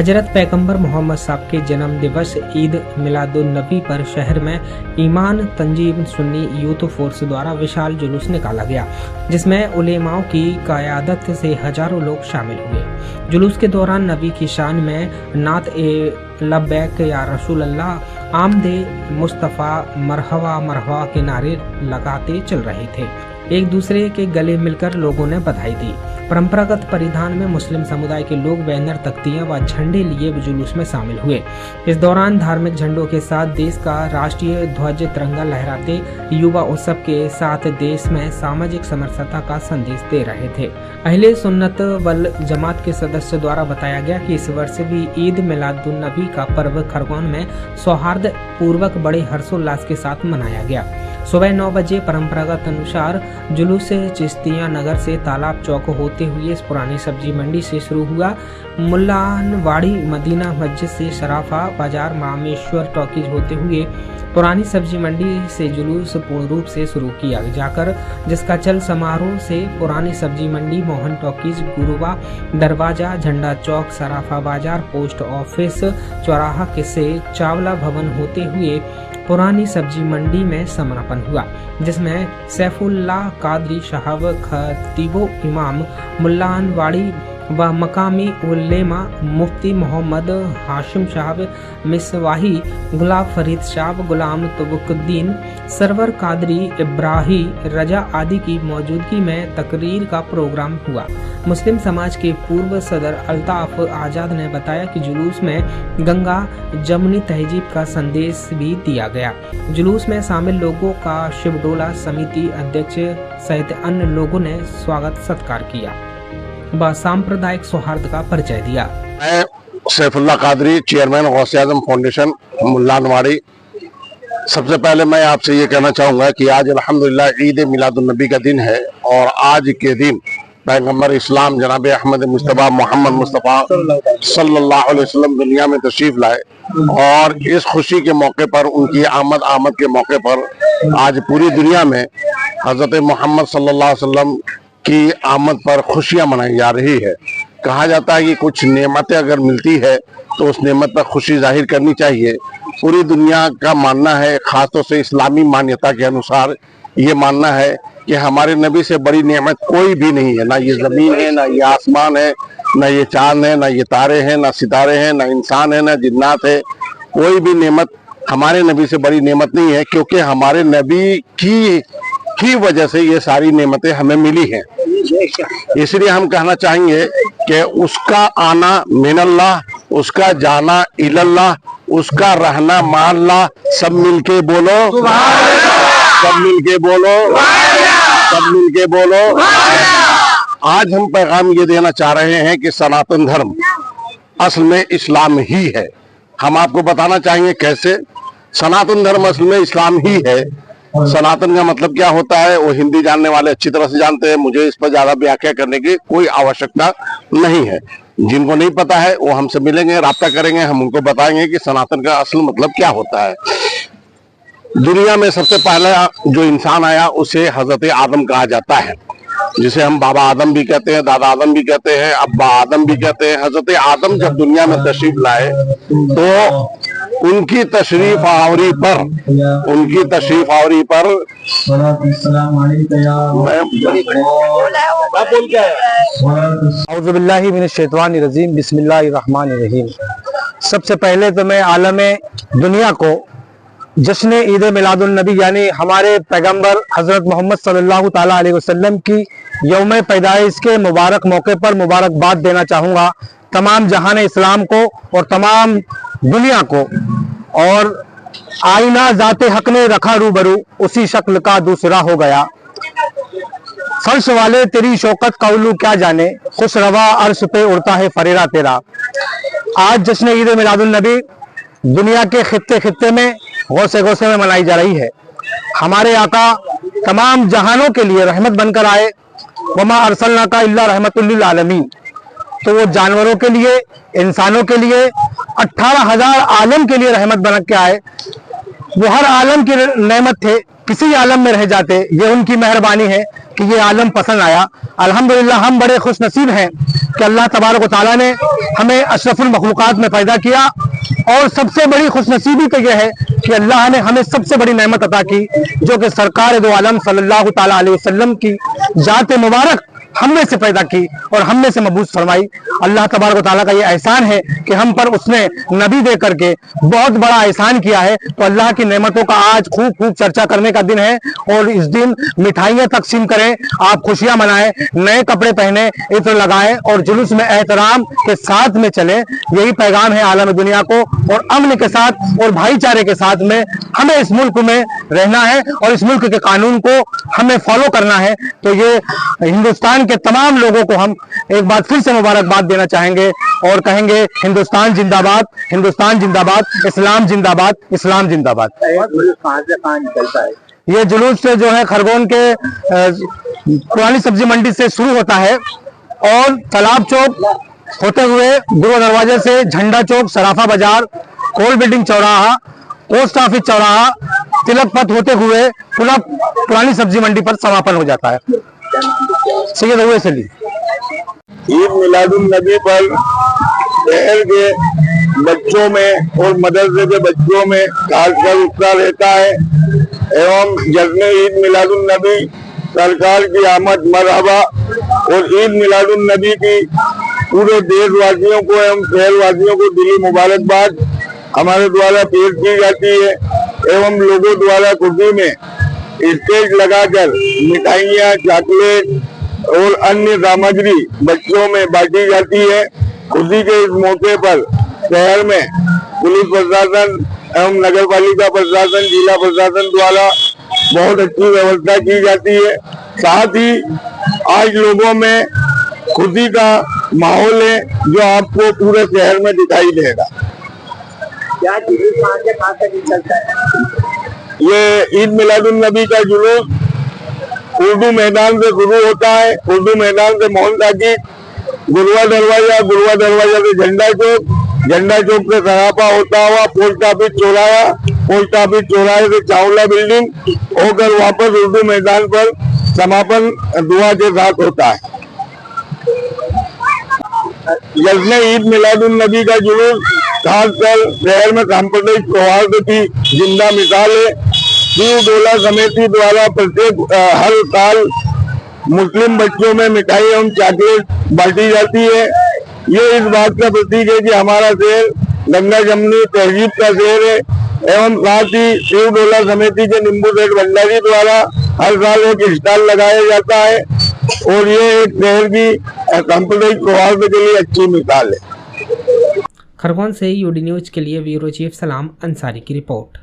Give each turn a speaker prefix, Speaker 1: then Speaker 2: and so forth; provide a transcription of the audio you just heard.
Speaker 1: हजरत पैगंबर मोहम्मद साहब के जन्म दिवस ईद मिलादुन नबी पर शहर में ईमान तंजीम सुन्नी यूथ फोर्स द्वारा विशाल जुलूस निकाला गया, जिसमें उलेमाओं की क़यादत से हजारों लोग शामिल हुए। जुलूस के दौरान नबी की शान में नात ए लब्बैक या रसूल अल्लाह, आमदे मुस्तफ़ा, मरहवा मरहवा के नारे लगाते चल रहे थे। एक दूसरे के गले मिलकर लोगों ने बधाई दी। परंपरागत परिधान में मुस्लिम समुदाय के लोग बैनर, तख्तियां व झंडे लिए जुलूस में शामिल हुए। इस दौरान धार्मिक झंडों के साथ देश का राष्ट्रीय ध्वज तिरंगा लहराते युवा उत्सव के साथ देश में सामाजिक समरसता का संदेश दे रहे थे। अहले सुन्नत वल जमात के सदस्य द्वारा बताया गया कि इस वर्ष भी ईद मिलादुन नबी का पर्व खरगोन में सौहार्द पूर्वक बड़े हर्षोल्लास के साथ मनाया गया। सुबह 9 बजे परंपरागत अनुसार जुलूस चिश्तिया नगर से तालाब चौक होते हुए इस पुरानी सब्जी मंडी से शुरू हुआ। मुल्लानवाड़ी मदीना मस्जिद से शराफा बाजार मामेश्वर टॉकीज होते हुए पुरानी सब्जी मंडी से जुलूस पूर्ण रूप से शुरू किया जाकर जिसका चल समारोह से पुरानी सब्जी मंडी, मोहन टॉकीज, गुरुवा दरवाजा, झंडा चौक, सराफा बाजार, पोस्ट ऑफिस चौराहा से चावला भवन होते हुए पुरानी सब्जी मंडी में समापन हुआ, जिसमें सैफुल्लाह कादरी साहब, खतीबो इमाम, मुल्लानवाड़ी व मकामी उलेमा मुफ्ती मोहम्मद हाशिम साहब, मिसवाही, गुलाब फरीद साहब, गुलाम तुबुकुद्दीन, सरवर कादरी, इब्राही रजा आदि की मौजूदगी में तकरीर का प्रोग्राम हुआ। मुस्लिम समाज के पूर्व सदर अल्ताफ आजाद ने बताया कि जुलूस में गंगा जमुनी तहजीब का संदेश भी दिया गया। जुलूस में शामिल लोगों का शिवडोला समिति अध्यक्ष सहित अन्य लोगों ने स्वागत सत्कार किया व सांप्रदायिक सौहार्द का परिचय दिया।
Speaker 2: मैं सैफुल्लाह कादरी, चेयरमैन गौसे आजम फाउंडेशन मुल्लानवाड़ी। सबसे पहले मैं आपसे ये कहना चाहूँगा कि आज अल्हम्दुलिल्लाह ईद मिलादुन नबी का दिन है और आज के दिन पैगंबर इस्लाम जनाब अहमद मुस्तफ़ा मोहम्मद मुस्तफ़ा सल्लल्लाहु अलैहि वसल्लम दुनिया में तशरीफ लाए और इस खुशी के मौके पर, उनकी आमद के मौके पर आज पूरी दुनिया में हज़रत मोहम्मद सल्लल्लाहु अलैहि वसल्लम की आमद पर खुशियां मनाई जा रही है। कहा जाता है कि कुछ नेमतें अगर मिलती है तो उस नेमत पर खुशी जाहिर करनी चाहिए। पूरी दुनिया का मानना है, खासतौर से इस्लामी मान्यता के अनुसार ये मानना है कि हमारे नबी से बड़ी नेमत कोई भी नहीं है। ना ये जमीन है, ना ये आसमान है, ना ये चांद है, ना ये तारे हैं, ना सितारे हैं, ना इंसान है, ना जिन्नात है। कोई भी नेमत हमारे नबी से बड़ी नेमत नहीं है, क्योंकि हमारे नबी की वजह से ये सारी नेमतें हमें मिली हैं। इसलिए हम कहना चाहेंगे कि उसका आना मिनल्लाह, उसका जाना इल्लल्लाह, उसका रहना मानल्लाह। सब मिलके बोलो, सब मिलके बोलो, सब मिलके बोलो। आज हम पैगाम ये देना चाह रहे हैं कि सनातन धर्म असल में इस्लाम ही है। हम आपको बताना चाहेंगे कैसे। सनातन धर्म असल में इस्लाम ही है। सनातन का मतलब क्या होता है वो हिंदी जानने वाले अच्छी तरह से जानते हैं, मुझे इस पर ज्यादा व्याख्या करने की कोई आवश्यकता नहीं है। जिनको नहीं पता है वो हमसे मिलेंगे, राब्ता करेंगे, हम उनको बताएंगे कि सनातन का असल मतलब क्या होता है। दुनिया में सबसे पहला जो इंसान आया उसे हजरत आदम कहा जाता है, जिसे हम बाबा आदम भी कहते हैं, दादा आदम भी कहते हैं, अब्बा आदम भी कहते हैं। हजरत आदम जब दुनिया में तशरीफ लाए तो उनकी तशरीफ आवरी पर
Speaker 3: औज़ुबिल्लाहि मिनश्शैतानिर्रजीम, बिस्मिल्लाहिर्रहमानिर्रहीम। सबसे पहले तो मैं आलमे दुनिया को जश्न ईद मिलादुन नबी यानी हमारे पैगंबर हजरत मोहम्मद सल्लल्लाहु ताला अलैहि वसल्लम की यौम पैदाइश के मुबारक मौके पर मुबारकबाद देना चाहूँगा तमाम जहान इस्लाम को और तमाम दुनिया को। और आईना जाते हक ने रखा रूबरू, उसी शक्ल का दूसरा हो गया। फर्श वाले तेरी शौकत का उल्लू क्या जाने, खुश रवा अर्श पे उड़ता है फरेरा तेरा। आज जश्न ईद मिलादुन नबी दुनिया के खित्ते खित्ते में गौसे गौसे में मनाई जा रही है। हमारे आका तमाम जहानों के लिए रहमत बनकर आए, वमा अरसलनाका इल्ला रहमतुल लिल आलमीन। तो वो जानवरों के लिए, इंसानों के लिए, 18,000 आलम के लिए रहमत बन के आए। वो हर आलम की नेमत थे किसी आलम में रह जाते। ये उनकी मेहरबानी है कि ये आलम पसंद आया। अल्हम्दुलिल्लाह हम बड़े खुश नसीब हैं कि अल्लाह तबारक व तआला ने हमें अशरफुल मखलूकात में पैदा किया। और सबसे बड़ी खुशनसीबी तो यह है कि अल्लाह ने हमें सबसे बड़ी नेमत अता की, जो कि सरकार दो आलम सल्लल्लाहु ताला अलैहि वसल्लम की जात मुबारक हम में से पैदा की और हम में से मबूस फरमाई। अल्लाह तबारक व तआला का ये एहसान है कि हम पर उसने नबी दे करके बहुत बड़ा एहसान किया है। तो अल्लाह की नेमतों का आज खूब खूब चर्चा करने का दिन है। और इस दिन मिठाइयाँ तकसीम करें, आप खुशियां मनाएं, नए कपड़े पहने, इत्र लगाएं और जुलूस में एहतराम के साथ में चलें। यही पैगाम है आलम दुनिया को। और अमन के साथ और भाईचारे के साथ में हमें इस मुल्क में रहना है और इस मुल्क के कानून को हमें फॉलो करना है। तो ये हिंदुस्तान के तमाम लोगों को हम एक बार फिर से मुबारकबाद देना चाहेंगे और कहेंगे हिंदुस्तान जिंदाबाद, हिंदुस्तान जिंदाबाद, इस्लाम जिंदाबाद, इस्लाम जिंदाबाद।
Speaker 4: कहाँ से कहाँ निकलता है?
Speaker 3: ये जुलूस से जो है खरगोन के पुरानी सब्जी मंडी से शुरू होता है और तालाब चौक होते हुए गुरु दरवाजे से झंडा चौक, सराफा बाजार, कोल बिल्डिंग चौराहा, पोस्ट ऑफिस चौराहा, तिलक पथ होते हुए पुनः पुरानी सब्जी मंडी पर समापन हो जाता है। सैयद अवैस अली।
Speaker 4: ईद मिलादुन नबी पर शहर के बच्चों में और मदरसे के बच्चों में खासकर उत्साह रहता है एवं जश्न ईद मिलादुन नबी सरकार की आमद मरहबा और ईद मिलादुन नबी की पूरे देशवासियों को एवं शहरवासियों को दिली मुबारकबाद हमारे द्वारा पेश की जाती है एवं लोगों द्वारा खुशी में स्टेज लगाकर मिठाइयाँ, चॉकलेट और अन्य सामग्री बच्चों में बांटी जाती है। खुशी के इस मौके पर शहर में पुलिस प्रशासन एवं नगर पालिका प्रशासन, जिला प्रशासन द्वारा बहुत अच्छी व्यवस्था की जाती है। साथ ही आज लोगों में खुशी का माहौल है जो आपको पूरे शहर में दिखाई देगा।
Speaker 5: क्या जुलूस कहाँ से कहाँ तक निकलता है?
Speaker 4: ये ईद मिलादुन नबी का जुलूस उर्दू मैदान से शुरू होता है। उर्दू मैदान से मोहन ताकीद, गुरुआ दरवाजा से झंडा चौक से सरापा होता हुआ पोस्ट ऑफिस चौराहे से चावला बिल्डिंग होकर वापस उर्दू मैदान पर समापन दुआ के साथ होता है। जश्न ईद मिलादुन नबी का जुलूस खासकर शहर में सांप्रदायिक सौहार्द की जिंदा मिसाल है। शिव डोला समिति द्वारा प्रत्येक हर साल मुस्लिम बच्चों में मिठाई एवं चॉकलेट बांटी जाती है। ये इस बात का प्रतीक है कि हमारा शहर गंगा जमनी तहजीब का शहर है एवं साथ ही शिव डोला समिति के नींबू सेठ भंडारी द्वारा हर साल एक स्टॉल लगाया जाता है और ये एक शहर की सांप्रदायिक सौहार्द के लिए अच्छी मिसाल है।
Speaker 1: खरगोन से यूडी न्यूज के लिए ब्यूरो चीफ सलाम अंसारी की रिपोर्ट।